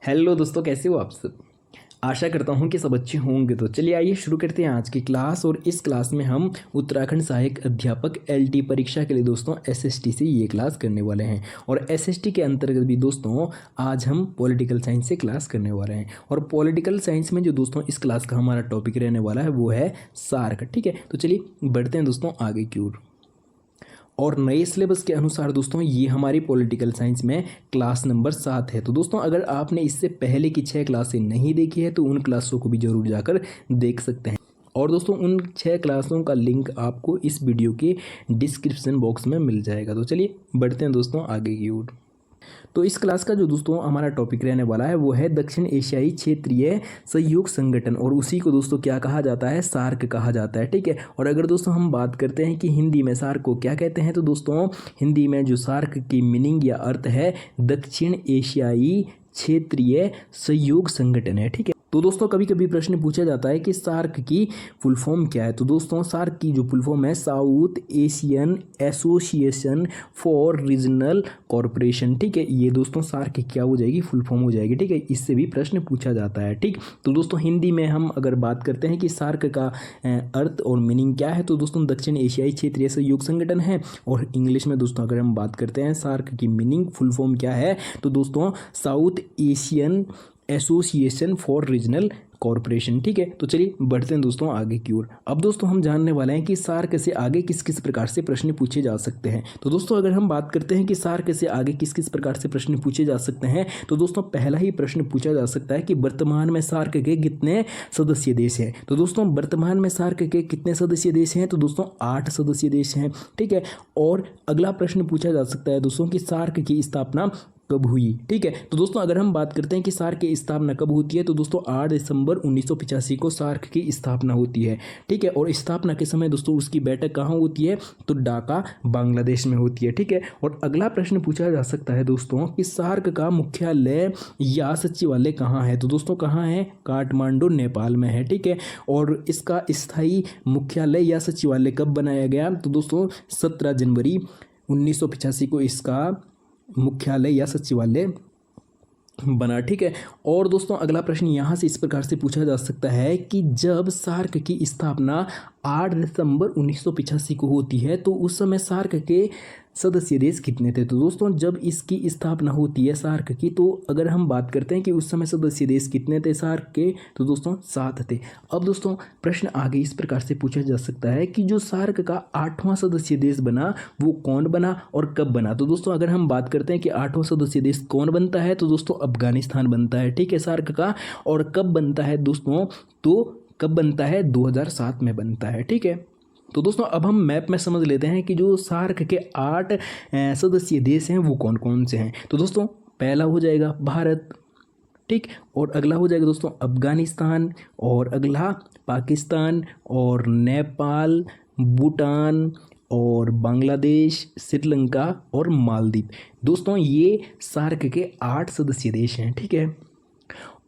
Hello दोस्तों, कैसे हो आप सब। आशा करता हूँ कि सब अच्छे होंगे। तो चलिए आइए शुरू करते हैं आज की क्लास। और इस क्लास में हम उत्तराखंड सहायक अध्यापक एलटी परीक्षा के लिए दोस्तों एसएसटी से ये क्लास करने वाले हैं। और एसएसटी के अंतर्गत भी दोस्तों आज हम पॉलिटिकल साइंस से क्लास करने वाले हैं। और पॉलिटिकल साइंस में जो दोस्तों इस क्लास का हमारा टॉपिक रहने वाला है वो है सार्क। ठीक है, तो चलिए बढ़ते हैं दोस्तों आगे की ओर। और नए सिलेबस के अनुसार दोस्तों ये हमारी पॉलिटिकल साइंस में क्लास नंबर 7 है। तो दोस्तों अगर आपने इससे पहले की 6 क्लासें नहीं देखी है तो उन क्लासों को भी जरूर जाकर देख सकते हैं। और दोस्तों उन 6 क्लासों का लिंक आपको इस वीडियो के डिस्क्रिप्शन बॉक्स में मिल जाएगा। तो चलिए बढ़ते हैं दोस्तों आगे की ओर। तो इस क्लास का जो दोस्तों हमारा टॉपिक रहने वाला है वो है दक्षिण एशियाई क्षेत्रीय सहयोग संगठन। और उसी को दोस्तों क्या कहा जाता है, सार्क कहा जाता है। ठीक है, और अगर दोस्तों हम बात करते हैं कि हिंदी में सार्क को क्या कहते हैं, तो दोस्तों हिंदी में जो सार्क की मीनिंग या अर्थ है दक्षिण एशियाई क्षेत्रीय सहयोग संगठन है। ठीक है, तो दोस्तों कभी कभी प्रश्न पूछा जाता है कि सार्क की फुल फॉर्म क्या है। तो दोस्तों सार्क की जो फुल फॉर्म है south Asian association for regional corporation. ठीक है, ये दोस्तों सार्क की क्या हो जाएगी, फुल फॉर्म हो जाएगी। ठीक है, इससे भी प्रश्न पूछा जाता है। ठीक, तो दोस्तों हिंदी में हम अगर बात करते हैं कि सार्क का अर्थ और मीनिंग क्या है, तो दोस्तों दक्षिण एशियाई क्षेत्रीय सहयोग संगठन है। और इंग्लिश में दोस्तों अगर हम बात करते हैं सार्क की मीनिंग फुल फॉर्म क्या है, तो दोस्तों south Asian association for regional corporation. ठीक है, तो चलिए बढ़ते हैं दोस्तों आगे की ओर। अब दोस्तों हम जानने वाले हैं कि सार्क से आगे किस किस प्रकार से प्रश्न पूछे जा सकते हैं। तो दोस्तों अगर हम बात करते हैं कि सार्क से आगे किस किस प्रकार से प्रश्न पूछे जा सकते हैं, तो दोस्तों पहला ही प्रश्न पूछा जा सकता है कि वर्तमान में सार्क के कितने सदस्य देश हैं। तो दोस्तों वर्तमान में सार्क के कितने सदस्य देश हैं, तो दोस्तों 8 सदस्य देश हैं। ठीक है, और अगला प्रश्न पूछा जा सकता है दोस्तों कि सार्क की स्थापना कब हुई। ठीक है, तो दोस्तों अगर हम बात करते हैं कि सार्क की स्थापना कब होती है, तो दोस्तों 8 दिसंबर 1985 को सार्क की स्थापना होती है। ठीक है, और स्थापना के समय दोस्तों उसकी बैठक कहाँ होती है, तो ढाका बांग्लादेश में होती है। ठीक है, और अगला प्रश्न पूछा जा सकता है दोस्तों कि सार्क का मुख्यालय या सचिवालय कहाँ है। तो दोस्तों कहाँ है, काठमांडू नेपाल में है। ठीक है, और इसका स्थायी मुख्यालय या सचिवालय कब बनाया गया, तो दोस्तों 17 जनवरी 1985 को इसका मुख्यालय या सचिवालय बना। ठीक है, और दोस्तों अगला प्रश्न यहाँ से इस प्रकार से पूछा जा सकता है कि जब सार्क की स्थापना 8 दिसंबर 1985 को होती है तो उस समय सार्क के सदस्य देश कितने थे। तो दोस्तों जब इसकी स्थापना होती है सार्क की, तो अगर हम बात करते हैं कि उस समय सदस्य देश कितने थे सार्क के, तो दोस्तों 7 थे। अब दोस्तों प्रश्न आगे इस प्रकार से पूछा जा सकता है कि जो सार्क का 8वां सदस्य देश बना वो कौन बना और कब बना। तो दोस्तों अगर हम बात करते हैं कि 8वां सदस्य देश कौन बनता है, तो दोस्तों अफगानिस्तान बनता है। ठीक है, सार्क का। और कब बनता है दोस्तों, तो कब बनता है, 2007 में बनता है। ठीक है, तो दोस्तों अब हम मैप में समझ लेते हैं कि जो सार्क के 8 सदस्यीय देश हैं वो कौन कौन से हैं। तो दोस्तों पहला हो जाएगा भारत। ठीक, और अगला हो जाएगा दोस्तों अफगानिस्तान, और अगला पाकिस्तान, और नेपाल, भूटान, और बांग्लादेश, श्रीलंका और मालदीव। दोस्तों ये सार्क के 8 सदस्यीय देश हैं। ठीक है,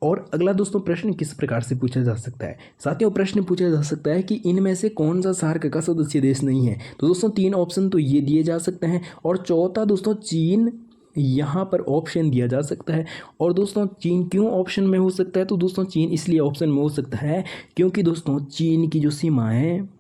और अगला दोस्तों प्रश्न किस प्रकार से पूछा जा सकता है, साथियों प्रश्न पूछा जा सकता है कि इनमें से कौन सा सार्क का सदस्य देश नहीं है। तो दोस्तों 3 ऑप्शन तो ये दिए जा सकते हैं, और चौथा दोस्तों चीन यहाँ पर ऑप्शन दिया जा सकता है। और दोस्तों चीन क्यों ऑप्शन में हो सकता है, तो दोस्तों चीन इसलिए ऑप्शन में हो सकता है क्योंकि दोस्तों चीन की जो सीमा है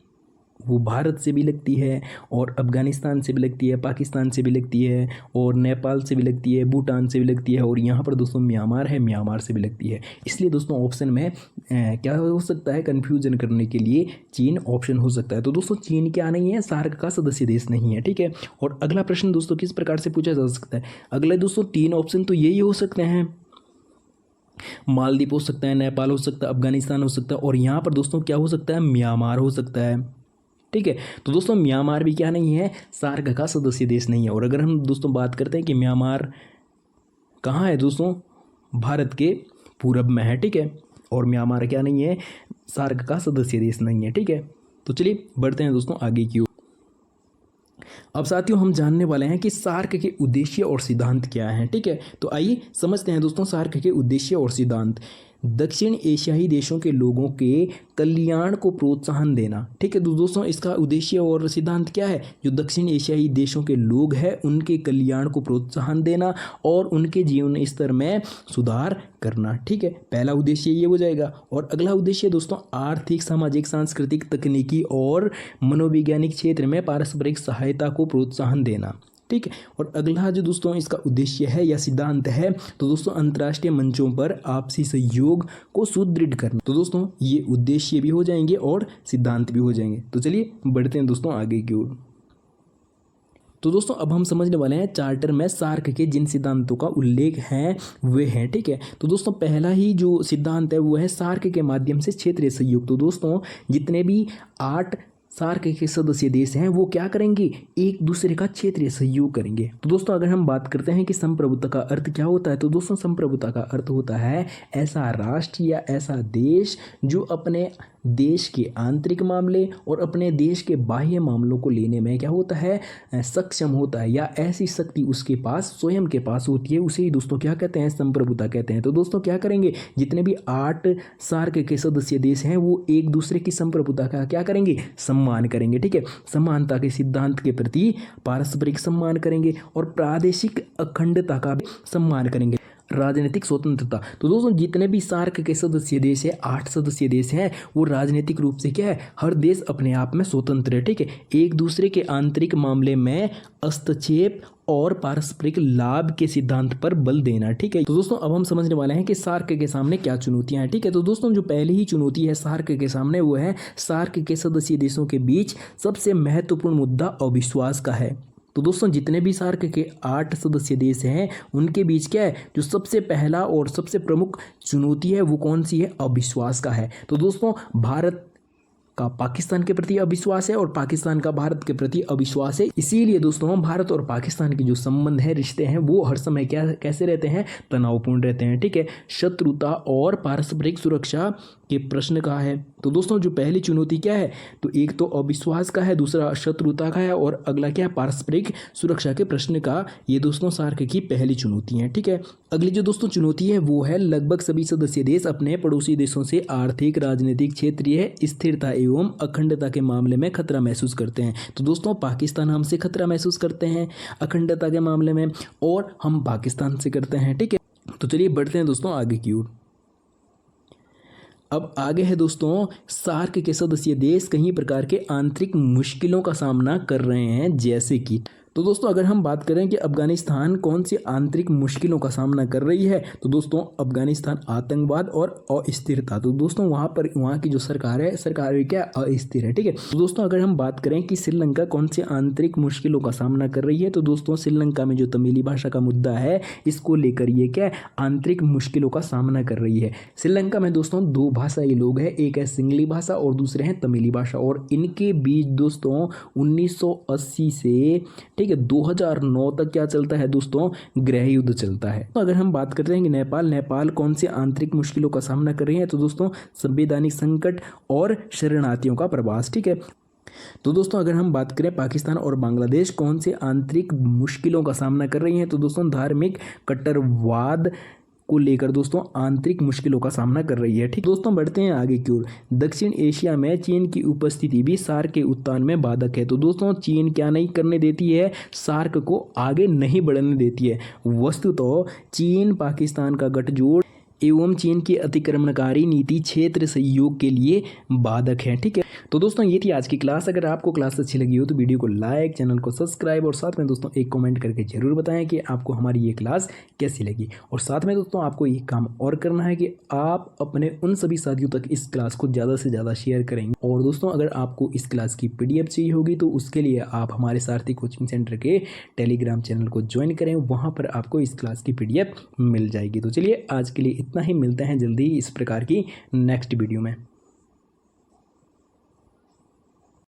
वो भारत से भी लगती है, और अफगानिस्तान से भी लगती है, पाकिस्तान से भी लगती है, और नेपाल से भी लगती है, भूटान से भी लगती है, और यहाँ पर दोस्तों म्यांमार है, म्यांमार से भी लगती है। इसलिए दोस्तों ऑप्शन में क्या हो सकता है, कन्फ्यूजन करने के लिए चीन ऑप्शन हो सकता है। तो दोस्तों चीन क्या नहीं है, सार्क का सदस्य देश नहीं है। ठीक है, और अगला प्रश्न दोस्तों किस प्रकार से पूछा जा सकता है, अगले दोस्तों 3 ऑप्शन तो यही हो सकते हैं, मालदीव हो सकता है, नेपाल हो सकता है, अफगानिस्तान हो सकता है, और यहाँ पर दोस्तों क्या हो सकता है, म्यांमार हो सकता है। ठीक है, तो दोस्तों म्यांमार भी क्या नहीं है, सार्क का सदस्य देश नहीं है। और अगर हम दोस्तों बात करते हैं कि म्यांमार कहाँ है, दोस्तों भारत के पूरब में है। ठीक है, और म्यांमार क्या नहीं है, सार्क का सदस्य देश नहीं है। ठीक है, तो चलिए बढ़ते हैं दोस्तों आगे की ओर। अब साथियों हम जानने वाले हैं कि सार्क के उद्देश्य और सिद्धांत क्या हैं। ठीक है, तो आइए समझते हैं दोस्तों सार्क के उद्देश्य और सिद्धांत। दक्षिण एशियाई देशों के लोगों के कल्याण को प्रोत्साहन देना। ठीक है, तो दोस्तों इसका उद्देश्य और सिद्धांत क्या है? जो दक्षिण एशियाई देशों के लोग हैं उनके कल्याण को प्रोत्साहन देना और उनके जीवन स्तर में सुधार करना। ठीक है, पहला उद्देश्य ये हो जाएगा। और अगला उद्देश्य दोस्तों आर्थिक, सामाजिक, सांस्कृतिक, तकनीकी और मनोवैज्ञानिक क्षेत्र में पारस्परिक सहायता को प्रोत्साहन देना। ठीक है, और अगला जो दोस्तों इसका उद्देश्य है या सिद्धांत है तो दोस्तों अंतर्राष्ट्रीय मंचों पर आपसी सहयोग को सुदृढ़ करना। तो दोस्तों ये उद्देश्य भी हो जाएंगे और सिद्धांत भी हो जाएंगे। तो चलिए बढ़ते हैं दोस्तों आगे की ओर। तो दोस्तों अब हम समझने वाले हैं चार्टर में सार्क के जिन सिद्धांतों का उल्लेख है वे हैं। ठीक है, तो दोस्तों पहला ही जो सिद्धांत है वो है सार्क के माध्यम से क्षेत्रीय सहयोग। तो दोस्तों जितने भी 8 सार्क के सदस्य देश हैं वो क्या करेंगे? एक दूसरे का क्षेत्रीय सहयोग करेंगे। तो दोस्तों अगर हम बात करते हैं कि संप्रभुता का अर्थ क्या होता है, तो दोस्तों संप्रभुता का अर्थ होता है ऐसा राष्ट्र या ऐसा देश जो अपने देश के आंतरिक मामले और अपने देश के बाह्य मामलों को लेने में क्या होता है? सक्षम होता है, या ऐसी शक्ति उसके पास स्वयं के पास होती है, उसे ही दोस्तों क्या कहते हैं? संप्रभुता कहते हैं। तो दोस्तों क्या करेंगे? जितने भी 8 सार्क के सदस्य देश हैं वो एक दूसरे की संप्रभुता का क्या करेंगे? सम्मान करेंगे। ठीक है, समानता के सिद्धांत के प्रति पारस्परिक सम्मान करेंगे और प्रादेशिक अखंडता का भी सम्मान करेंगे। राजनीतिक स्वतंत्रता, तो दोस्तों जितने भी सार्क के सदस्य देश है, 8 सदस्य देश हैं, वो राजनीतिक रूप से क्या है? हर देश अपने आप में स्वतंत्र है। ठीक है, एक दूसरे के आंतरिक मामले में हस्तक्षेप और पारस्परिक लाभ के सिद्धांत पर बल देना। ठीक है, तो दोस्तों अब हम समझने वाले हैं कि सार्क के सामने क्या चुनौतियां हैं। ठीक है, तो दोस्तों जो पहली ही चुनौती है सार्क के सामने वो है सार्क के सदस्य देशों के बीच सबसे महत्वपूर्ण मुद्दा अविश्वास का है। तो दोस्तों जितने भी सार्क के 8 सदस्य देश हैं उनके बीच क्या है? जो सबसे पहला और सबसे प्रमुख चुनौती है वो कौन सी है? अविश्वास का है। तो दोस्तों भारत का पाकिस्तान के प्रति अविश्वास है और पाकिस्तान का भारत के प्रति अविश्वास है। इसीलिए दोस्तों हम भारत और पाकिस्तान के जो संबंध है, रिश्ते हैं, वो हर समय क्या कैसे रहते हैं? तनावपूर्ण रहते हैं। ठीक है, शत्रुता और पारस्परिक सुरक्षा के प्रश्न का है। तो दोस्तों जो पहली चुनौती क्या है? तो एक तो अविश्वास का है, दूसरा शत्रुता का है और अगला क्या है? पारस्परिक सुरक्षा के प्रश्न का। ये दोस्तों सार्क की पहली चुनौती है। ठीक है, अगली जो दोस्तों चुनौती है वो है लगभग सभी सदस्य देश अपने पड़ोसी देशों से आर्थिक, राजनीतिक, क्षेत्रीय स्थिरता एवं अखंडता के मामले में खतरा महसूस करते हैं। तो दोस्तों पाकिस्तान हमसे खतरा महसूस करते हैं अखंडता के मामले में और हम पाकिस्तान से करते हैं। ठीक है, तो चलिए बढ़ते हैं दोस्तों आगे की ओर। अब आगे है दोस्तों सार्क के सदस्य देश कई प्रकार के आंतरिक मुश्किलों का सामना कर रहे हैं, जैसे कि तो दोस्तों अगर हम बात करें कि अफगानिस्तान कौन सी आंतरिक मुश्किलों का सामना कर रही है, तो दोस्तों अफगानिस्तान आतंकवाद और अस्थिरता। तो दोस्तों वहाँ की जो सरकार है, सरकार क्या अस्थिर है। ठीक है, तो दोस्तों अगर हम बात करें कि श्रीलंका कौन सी आंतरिक मुश्किलों का सामना कर रही है, तो दोस्तों श्रीलंका में जो तमिली भाषा का मुद्दा है इसको लेकर ये क्या आंतरिक मुश्किलों का सामना कर रही है। श्रीलंका में दोस्तों 2 भाषाई लोग हैं, एक है सिंगली भाषा और दूसरे हैं तमिली भाषा, और इनके बीच दोस्तों 1980 से ठीक है 2009 तक क्या चलता है दोस्तों? गृह युद्ध चलता है। तो अगर हम बात करते हैं कि नेपाल कौन से आंतरिक मुश्किलों का सामना कर रही है, तो दोस्तों संवैधानिक संकट और शरणार्थियों का प्रवास। ठीक है, तो दोस्तों अगर हम बात करें पाकिस्तान और बांग्लादेश कौन से आंतरिक मुश्किलों का सामना कर रही हैं, तो दोस्तों धार्मिक कट्टरवाद को लेकर दोस्तों आंतरिक मुश्किलों का सामना कर रही है। ठीक दोस्तों बढ़ते हैं आगे की ओर। दक्षिण एशिया में चीन की उपस्थिति भी सार्क के उत्थान में बाधक है। तो दोस्तों चीन क्या नहीं करने देती है? सार्क को आगे नहीं बढ़ने देती है। वस्तुतः चीन पाकिस्तान का गठजोड़ एवं चीन की अतिक्रमणकारी नीति क्षेत्र सहयोग के लिए बाधक है। ठीक है, तो दोस्तों ये थी आज की क्लास। अगर आपको क्लास अच्छी लगी हो तो वीडियो को लाइक, चैनल को सब्सक्राइब और साथ में दोस्तों एक कमेंट करके जरूर बताएं कि आपको हमारी ये क्लास कैसी लगी। और साथ में दोस्तों आपको एक काम और करना है कि आप अपने उन सभी साथियों तक इस क्लास को ज़्यादा से ज़्यादा शेयर करेंगे। और दोस्तों अगर आपको इस क्लास की PDF चाहिए होगी तो उसके लिए आप हमारे सारथी कोचिंग सेंटर के टेलीग्राम चैनल को ज्वाइन करें, वहाँ पर आपको इस क्लास की PDF मिल जाएगी। तो चलिए आज के लिए इतना ही, मिलते हैं जल्दी इस प्रकार की नेक्स्ट वीडियो में।